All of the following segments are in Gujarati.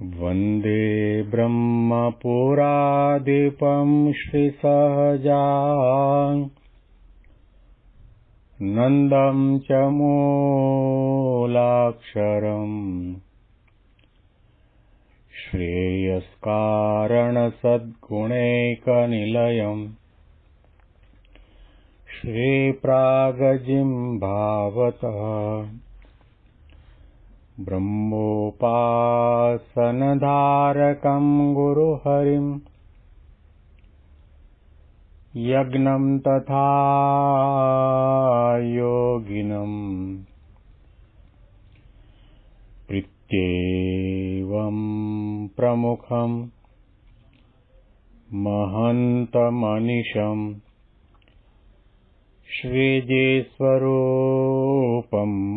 वन्दे ब्रह्मपुरादिपं श्रीसहजानन्दं च मूलाक्षरम् श्रेयस्कारणसद्गुणैकनिलयम् श्रीप्रागजिह्वावतः ब्रह्मोपासनधारकं गुरुहरिं यज्ञं तथा योगिनं प्रीत्येवं प्रमुखं महन्तमनिशं श्रीजीस्वरूपं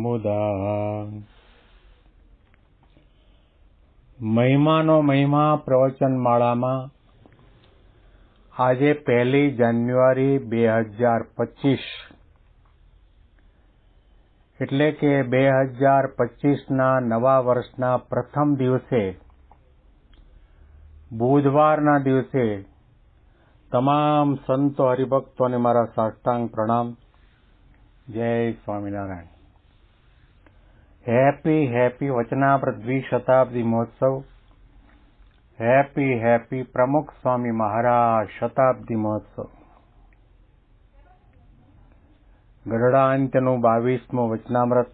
मुदा મહિમાનો મહિમા પ્રવચન માળામાં આજે 1 જાન્યુઆરી 2025 એટલે કે 2025ના નવા વર્ષના પ્રથમ દિવસે બુધવારના દિવસે તમામ સંતો હરિભક્તોને મારા સાષ્ટાંગ પ્રણામ. જય સ્વામિનારાયણ. હેપી વચનામૃત દ્વિશતાબ્દી મહોત્સવ. હેપી પ્રમુખ સ્વામી મહારાજ શતાબ્દી મહોત્સવ. ગરડાંત્યનું 22મું વચનામૃત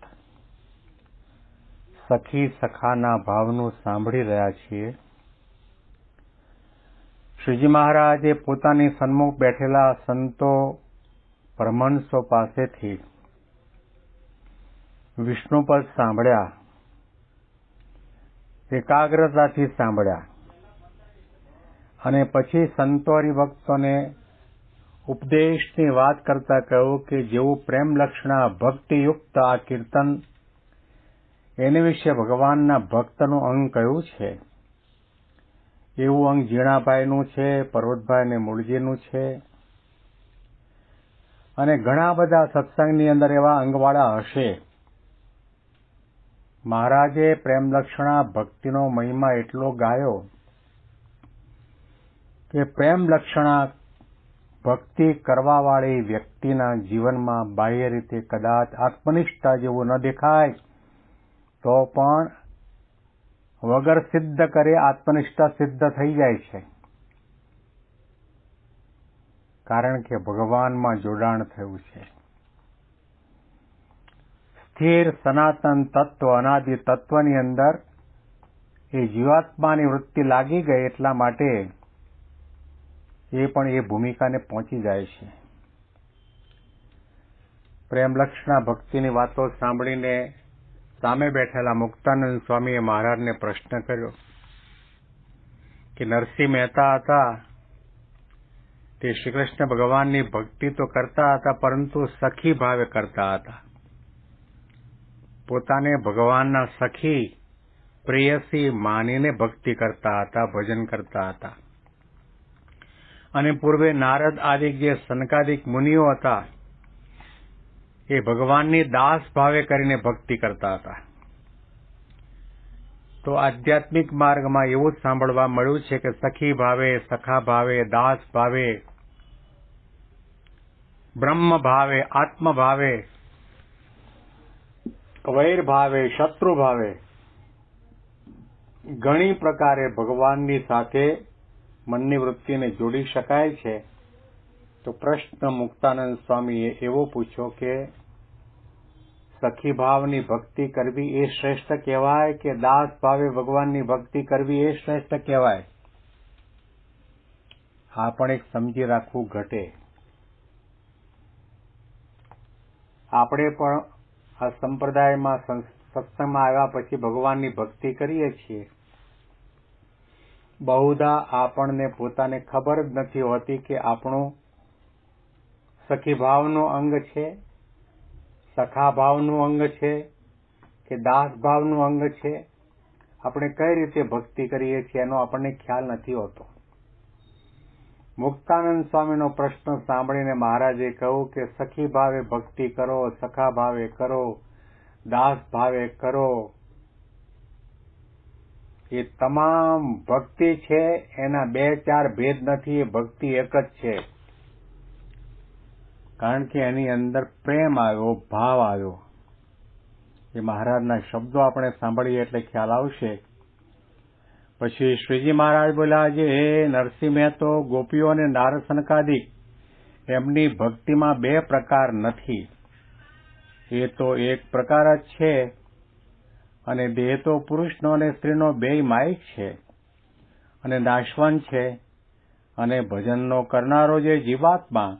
સખી સખાના ભાવનું સાંભળી રહ્યા છીએ. શ્રીજી મહારાજે પોતાની સન્મુખ બેઠેલા સંતો પરમહંસો પાસેથી વિષ્ણુપદ સાંભળ્યા, એકાગ્રતાથી સાંભળ્યા અને પછી સંતો હરિભક્તોને ઉપદેશની વાત કરતા કહ્યું કે જેવું પ્રેમ લક્ષણા ભક્તિયુક્ત આ કીર્તન એને વિશે ભગવાનના ભક્તનું અંગ કયું છે, એવું અંગ જીણાભાઈનું છે, પર્વતભાઈ અને મૂળજીનું છે અને ઘણા બધા સત્સંગની અંદર એવા અંગવાળા હશે. મહારાજે પ્રેમલક્ષણા ભક્તિનો મહિમા એટલો ગાયો કે પ્રેમલક્ષણા ભક્તિ કરવાવાળી વ્યક્તિના જીવનમાં બાહ્ય રીતે કદાચ આત્મનિષ્ઠા જેવું ન દેખાય તો પણ વગર સિદ્ધ કરે આત્મનિષ્ઠા સિદ્ધ થઈ જાય છે. કારણ કે ભગવાનમાં જોડાણ થયું છે. સ્થિર સનાતન તત્વ અનાદિ તત્વની અંદર એ જીવાત્માની વૃત્તિ લાગી ગઈ એટલા માટે એ પણ એ ભૂમિકાને પહોંચી જાય છે. પ્રેમલક્ષણા ભક્તિની વાતો સાંભળીને સામે બેઠેલા મુક્તાનંદ સ્વામીએ મહારાજને પ્રશ્ન કર્યો કે નરસિંહ મહેતા હતા તે શ્રી કૃષ્ણ ભગવાનની ભક્તિ તો કરતા હતા પરંતુ સખી ભાવે કરતા હતા. પોતાને ભગવાનના સખી પ્રેયસી માનીને ભક્તિ કરતા હતા, ભજન કરતા હતા. અને પૂર્વે નારદ આદિક જે સનકાદિક મુનિઓ હતા એ ભગવાનની દાસ ભાવે કરીને ભક્તિ કરતા હતા. તો આધ્યાત્મિક માર્ગમાં એવું સાંભળવા મળ્યું છે કે સખી ભાવે, સખા ભાવે, દાસ ભાવે, બ્રહ્મ ભાવે, આત્મ ભાવે, વૈર ભાવે, શત્રુ ભાવે ઘણી પ્રકારે ભગવાનની સાથે મનની વૃત્તિને જોડી શકાય છે. તો પ્રશ્ન મુક્તાનંદ સ્વામીએ એવો પૂછ્યો કે સખી ભાવની ભક્તિ કરવી એ શ્રેષ્ઠ કહેવાય કે દાસ ભાવે ભગવાનની ભક્તિ કરવી એ શ્રેષ્ઠ કહેવાય? આ પણ એક સમજી રાખવું ઘટે. આપણે પણ આ સંપ્રદાયમાં સત્સંગમાં આવ્યા પછી ભગવાનની ભક્તિ કરીએ છીએ. બહુધા આપણને પોતાને ખબર જ નથી હોતી કે આપણું સખી ભાવનું અંગ છે, સખા ભાવનું અંગ છે કે દાસ ભાવનું અંગ છે. આપણે કઈ રીતે ભક્તિ કરીએ છીએ એનો આપણને ખ્યાલ નથી હોતો. મુક્તાનંદ સ્વામીનો પ્રશ્ન સાંભળીને મહારાજે કહ્યું કે સખી ભાવે ભક્તિ કરો, સખા ભાવે કરો, દાસ ભાવે કરો. એ તમામ ભક્તિ છે, એના 2-4 ભેદ નથી, એ ભક્તિ એક જ છે. કારણ કે એની અંદર પ્રેમ આવ્યો, ભાવ આવ્યો. એ મહારાજના શબ્દો આપણે સાંભળીએ એટલે ખ્યાલ આવશે. પછી શ્રીજી મહારાજ બોલ્યા, જે નરસિંહ મહેતો ગોપીઓ અને નારસનકાદિક એમની ભક્તિમાં 2 પ્રકાર નથી. એ તો એક પ્રકાર જ છે, અને દેહ તો પુરુષનો અને સ્ત્રીનો 2 માયિક છે, અને નાશવંત છે. અને ભજનનો કરનારો જે જીવાત્મા,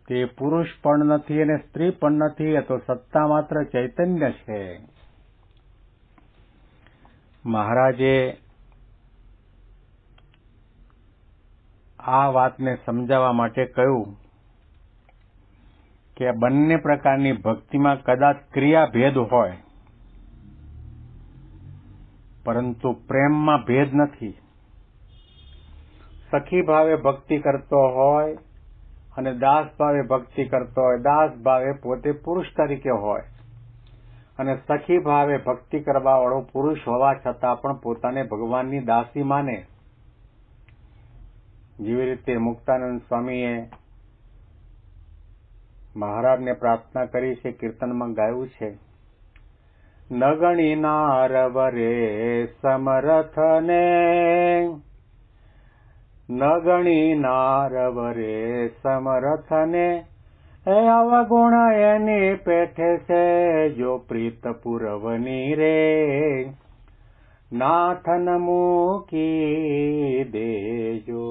તે પુરુષ પણ નથી અને સ્ત્રી પણ નથી, એ તો સત્તા માત્ર ચૈતન્ય છે. મહારાજે આ વાતને સમજાવવા માટે કહ્યું કે બંને પ્રકારની ભક્તિમાં કદાચ ક્રિયાભેદ હોય, પરંતુ પ્રેમમાં ભેદ નથી. સખી ભાવે ભક્તિ કરતો હોય અને દાસ ભાવે ભક્તિ કરતો હોય, દાસ ભાવે પોતે પુરુષ તરીકે હોય, અને સખી ભાવે ભક્તિ કરવા વાળો પુરુષ હોવા છતાં પણ પોતાને ભગવાનની દાસી માને. જેવી રીતે મુક્તાનંદ સ્વામીએ મહારાજને પ્રાર્થના કરી છે, કીર્તનમાં ગાયું છે, નગણી નારવરે સમરથને, નગણી નારવરે સમરથને, એ અવગુણ એની પેઠે છે, જો પ્રીત પુરવની રે, નાથન મૂકી દેજો.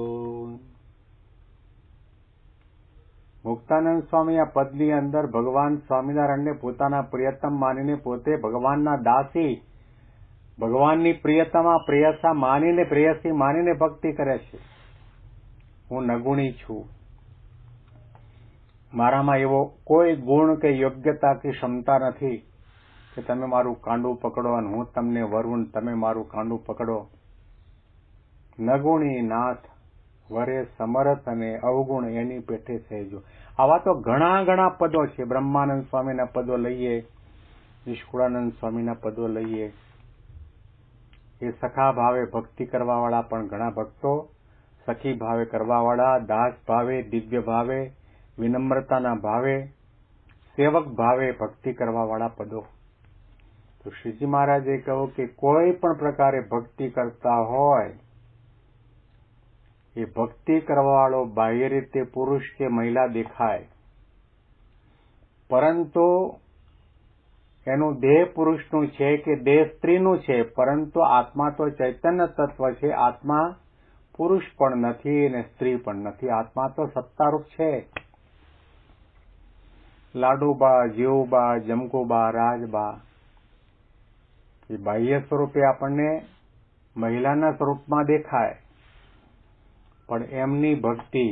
મુક્તાનંદ સ્વામી આ પદની અંદર ભગવાન સ્વામિનારાયણને પોતાના પ્રિયતમ માનીને પોતે ભગવાનના દાસી, ભગવાનની પ્રિયતમા પ્રેયસા માનીને, પ્રેયસી માનીને ભક્તિ કરે છે. હું નગુણી છું, મારામાં એવો કોઈ ગુણ કે યોગ્યતા કે ક્ષમતા નથી કે તમે મારું કાંડું પકડો અને હું તમને વરું, તમે મારું કાંડું પકડો. નગુણી નાથ વરે સમરથ અને અવગુણ એની પેઠે સહેજો. આવા તો ઘણા પદો છે. બ્રહ્માનંદ સ્વામીના પદો લઈએ, નિષ્કુળાનંદ સ્વામીના પદો લઈએ. એ સખા ભાવે ભક્તિ કરવા વાળા પણ ઘણા ભક્તો, સખી ભાવે કરવા વાળા, દાસ ભાવે, દિવ્ય ભાવે, વિનમ્રતાના ભાવે, સેવક ભાવે ભક્તિ કરવા વાળા પદો. તો શ્રીજી મહારાજે કહ્યું કે કોઈ પણ પ્રકારે ભક્તિ કરતા હોય, એ ભક્તિ કરવા વાળો બાહ્ય રીતે પુરુષ કે મહિલા દેખાય, પરંતુ એનું દેહ પુરુષનું છે કે દેહ સ્ત્રીનું છે, પરંતુ આત્મા તો ચૈતન્ય તત્વ છે. આત્મા પુરુષ પણ નથી અને સ્ત્રી પણ નથી. આત્મા તો સત્તારૂપ છે. લાડુબા, જીવુબા, જમકુબા, રાજબા, એ બાહ્ય સ્વરૂપે આપણને મહિલાના સ્વરૂપમાં દેખાય, પણ એમની ભક્તિ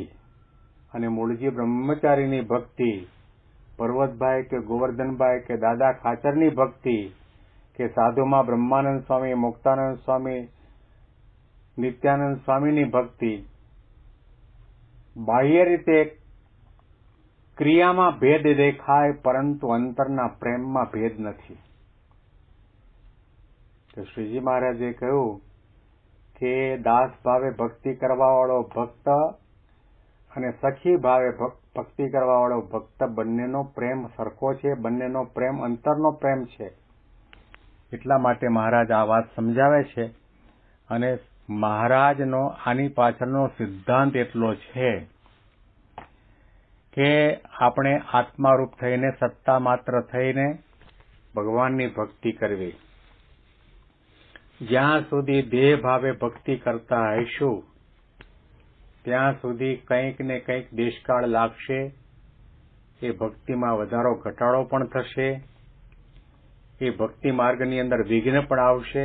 અને મૂળજી બ્રહ્મચારીની ભક્તિ, પર્વતભાઈ કે ગોવર્ધનભાઈ કે દાદા ખાચરની ભક્તિ, કે સાધુમાં બ્રહ્માનંદ સ્વામી, મુક્તાનંદ સ્વામી, નિત્યાનંદ સ્વામીની ભક્તિ, બાહ્ય રીતે ક્રિયામાં ભેદ દેખાય, પરંતુ અંતરના પ્રેમમાં ભેદ નથી. તો શ્રીજી મહારાજે કહ્યું કે દાસ ભાવે ભક્તિ કરવા વાળો ભક્ત અને સખી ભાવે ભક્તિ કરવા વાળો ભક્ત, બંનેનો પ્રેમ સરખો છે, બંનેનો પ્રેમ અંતરનો પ્રેમ છે. એટલા માટે મહારાજ આ વાત સમજાવે છે. અને મહારાજનો આની પાછળનો સિદ્ધાંત એટલો છે કે આપણે આત્મારૂપ થઈને, સત્તા માત્ર થઈને ભગવાનની ભક્તિ કરવી. જ્યાં સુધી દેહ ભાવે ભક્તિ કરતા હઈશું, ત્યાં સુધી કંઈક ને કંઈક દેશકાળ લાગશે. એ ભક્તિમાં વધારો ઘટાડો પણ થશે, એ ભક્તિ માર્ગની અંદર વિઘ્ન પણ આવશે.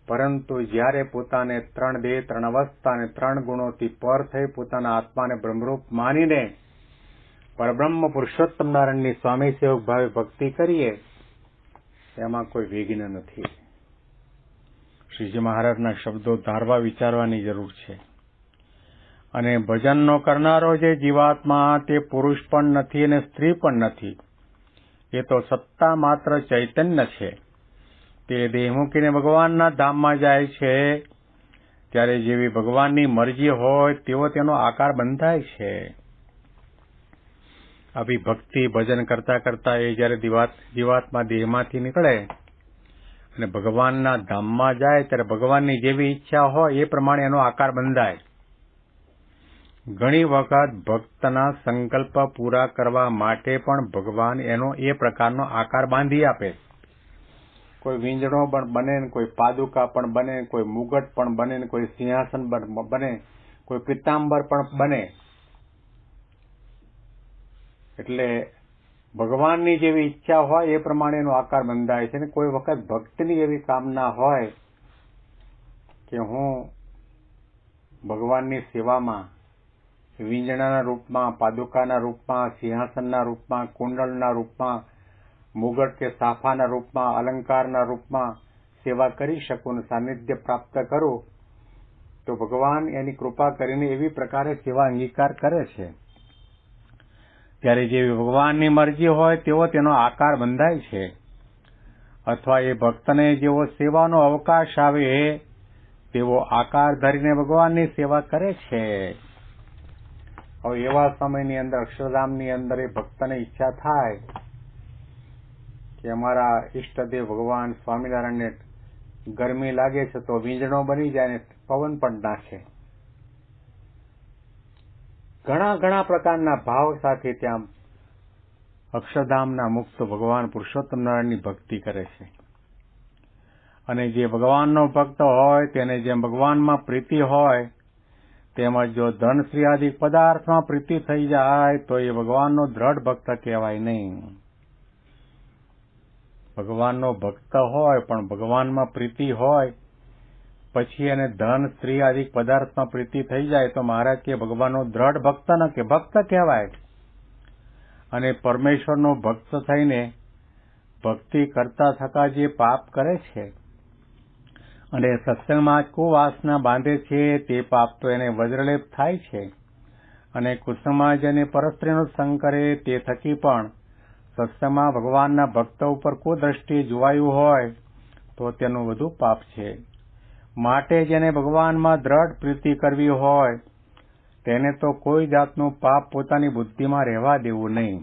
પરંતુ જ્યારે પોતાને 3 દેહ, 3 અવસ્થા અને 3 ગુણોથી પર થઈ પોતાના આત્માને બ્રહ્મરૂપ માનીને પરબ્રહ્મ પુરુષોત્તમ નારાયણની સ્વામી સેવક ભાવે ભક્તિ કરીએ, એમાં કોઈ વિઘ્ન નથી. શ્રીજી મહારાજના શબ્દો ધારવા વિચારવાની જરૂર છે. અને ભજનનો કરનારો જે જીવાત્મા, તે પુરુષ પણ નથી અને સ્ત્રી પણ નથી. એ તો સત્તા માત્ર ચૈતન્ય છે. તે દેહ મૂકીને ભગવાનના ધામમાં જાય છે ત્યારે જેવી ભગવાનની મરજી હોય તેવો તેનો આકાર બંધાય છે. આવી ભક્તિ ભજન કરતા કરતા એ જયારે જીવાત્મા દેહમાંથી નીકળે અને ભગવાનના ધામમાં જાય ત્યારે ભગવાનની જેવી ઈચ્છા હોય એ પ્રમાણે એનો આકાર બંધાય. ઘણી વખત ભક્તના સંકલ્પ પૂરા કરવા માટે પણ ભગવાન એનો એ પ્રકારનો આકાર બાંધી આપે. કોઈ વીંજણો પણ બને, કોઈ પાદુકા પણ બને, કોઈ મુગટ પણ બને, કોઈ સિંહાસન પણ બને, કોઈ પિત્તાંબર પણ બને. એટલે ભગવાનની જેવી ઈચ્છા હોય એ પ્રમાણે એનો આકાર બંધાય છે. કોઈ વખત ભક્તની એવી કામના હોય કે હું ભગવાનની સેવામાં વીંજણાના રૂપમાં, પાદુકાના રૂપમાં, સિંહાસનના રૂપમાં, કુંડળના રૂપમાં, મુગટ કે સાફાના રૂપમાં, અલંકારના રૂપમાં સેવા કરી શકું અને સાનિધ્ય પ્રાપ્ત કરું, તો ભગવાન એની કૃપા કરીને એવી પ્રકારે સેવા અંગીકાર કરે છે. ત્યારે જેવી ભગવાનની મરજી હોય તેવો તેનો આકાર બંધાય છે. અથવા એ ભક્તને જેવો સેવાનો અવકાશ આવે તેવો આકાર ધરીને ભગવાનની સેવા કરે છે. હવે એવા સમયની અંદર અક્ષરધામની અંદર એ ભક્તને ઈચ્છા થાય કે અમારા ઈષ્ટદેવ ભગવાન સ્વામિનારાયણને ગરમી લાગે છે તો વીંજણો બની જાય ને પવન પણ નાખે. ઘણા ઘણા પ્રકારના ભાવ સાથે ત્યાં અક્ષરધામના મુક્ત ભગવાન પુરુષોત્તમ નારાયણની ભક્તિ કરે છે. અને જે ભગવાનનો ભક્ત હોય તેને જેમ ભગવાનમાં પ્રીતિ હોય તેમજ જો ધન શ્રી આદિ પદાર્થમાં પ્રીતિ થઈ જાય તો એ ભગવાનનો દ્રઢ ભક્ત કહેવાય નહીં. ભગવાનનો ભક્ત હોય પણ ભગવાનમાં પ્રીતિ હોય પછી એને ધન સ્ત્રી આદિ પદાર્થમાં પ્રીતિ થઈ જાય તો મહારાજ કે ભગવાનનો દ્રઢ ભક્ત ન કે ભક્ત કહેવાય. અને પરમેશ્વરનો ભક્ત થઈને ભક્તિ કરતા થતા જે પાપ કરે છે અને સત્સંગમાં કુવાસના બાંધે છે તે પાપ તો એને વજ્રલેપ થાય છે. અને કુસુમમાં જેને પરસ્ત્રીનો સંગ કરે તે થકી પણ સત્સંગમાં ભગવાનના ભક્ત ઉપર કુદ્રષ્ટિ જોવાયું હોય તો તેનું વધુ પાપ છે. માટે જેને ભગવાનમાં દ્રઢ પ્રીતિ કરવી હોય તેને તો કોઈ જાતનું પાપ પોતાની બુદ્ધિમાં રહેવા દેવું નહીં.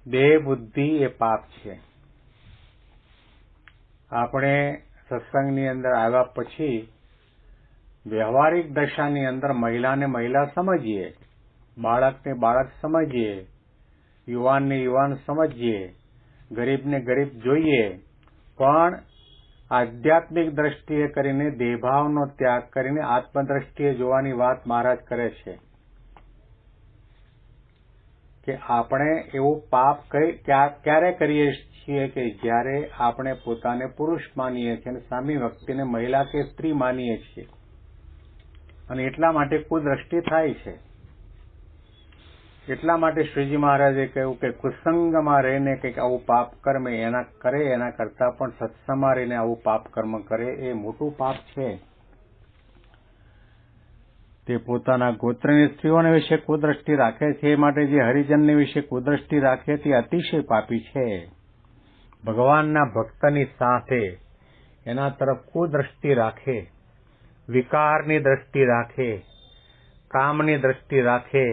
દેહ બુદ્ધિ એ પાપ છે. આપણે સત્સંગની અંદર આવ્યા પછી વ્યવહારિક દશાની અંદર મહિલાને મહિલા સમજીએ, બાળકને બાળક સમજીએ, યુવાનને યુવાન સમજીએ, ગરીબને ગરીબ જોઈએ, પણ આધ્યાત્મિક દ્રષ્ટિએ કરીને દેહભાવનો ત્યાગ કરીને આત્મદ્રષ્ટિએ જોવાની વાત મહારાજ કરે છે કે આપણે એવું પાપ ક્યારે કરીએ છીએ કે જ્યારે આપણે પોતાને પુરુષ માનીએ છીએ અને સામી વ્યક્તિને મહિલા કે સ્ત્રી માનીએ છીએ અને એટલા માટે કુદ્રષ્ટિ થાય છે. એટલા માટે શ્રીજી મહારાજે કહ્યું કે કુસંગમાં રહીને કંઈક આવું પાપ કર્મ એના કરતા પણ સત્સંગમાં રહીને આવું પાપ કર્મ કરે એ મોટું પાપ છે. તે પોતાના ગોત્રની સ્ત્રીઓને વિશે કુદ્રષ્ટિ રાખે છે એ માટે જે હરિજનને વિશે કુદ્રષ્ટિ રાખે તે અતિશય પાપી છે. ભગવાનના ભક્તની સાથે એના તરફ કુદ્રષ્ટિ રાખે, વિકારની દ્રષ્ટિ રાખે, કામની દ્રષ્ટિ રાખે,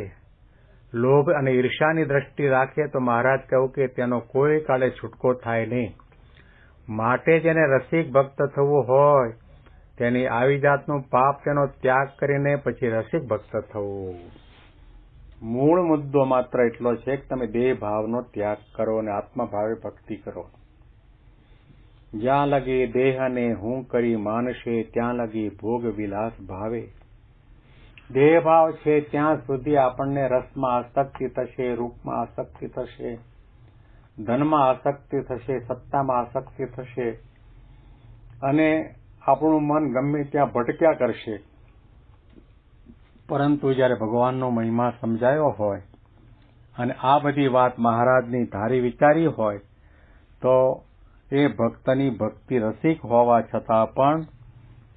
લોભ અને ઈર્ષાની દ્રષ્ટિ રાખે તો મહારાજ કહ્યું કે તેનો કોઈ કાળે છૂટકો થાય નહીં. માટે જેને રસિક ભક્ત થવું હોય તેની આવી જાતનું પાપ તેનો ત્યાગ કરીને પછી રસિક ભક્ત થવું. મૂળ મુદ્દો માત્ર એટલો છે કે તમે દેહ ભાવનો ત્યાગ કરો અને આત્મભાવે ભક્તિ કરો. જ્યાં લગી દેહને હું કરી માનશે ત્યાં લગી ભોગ વિલાસ ભાવે. દેહ ભાવ છે ત્યાં સુધી આપણને રસમાં આસક્તિ થશે, રૂપમાં આસક્તિ થશે, ધનમાં આસક્તિ થશે, સત્તામાં આસક્તિ થશે અને આપણું મન ગમે ત્યાં ભટક્યા કરશે. પરંતુ જ્યારે ભગવાનનો મહિમા સમજાયો હોય અને આ બધી વાત મહારાજની ધારી વિચારી હોય તો એ ભક્તની ભક્તિ રસિક હોવા છતાં પણ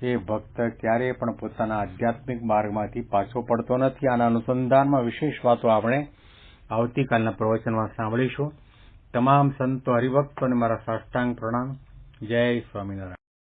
એ ભક્ત ક્યારેય પણ પોતાના આધ્યાત્મિક માર્ગમાંથી પાછો પડતો નથી. આના અનુસંધાનમાં વિશેષ વાતો આપણે આવતીકાલના પ્રવચનમાં સાંભળીશું. તમામ સંતો હરિભક્તોને મારા સાષ્ટાંગ પ્રણામ. જય સ્વામિનારાયણ.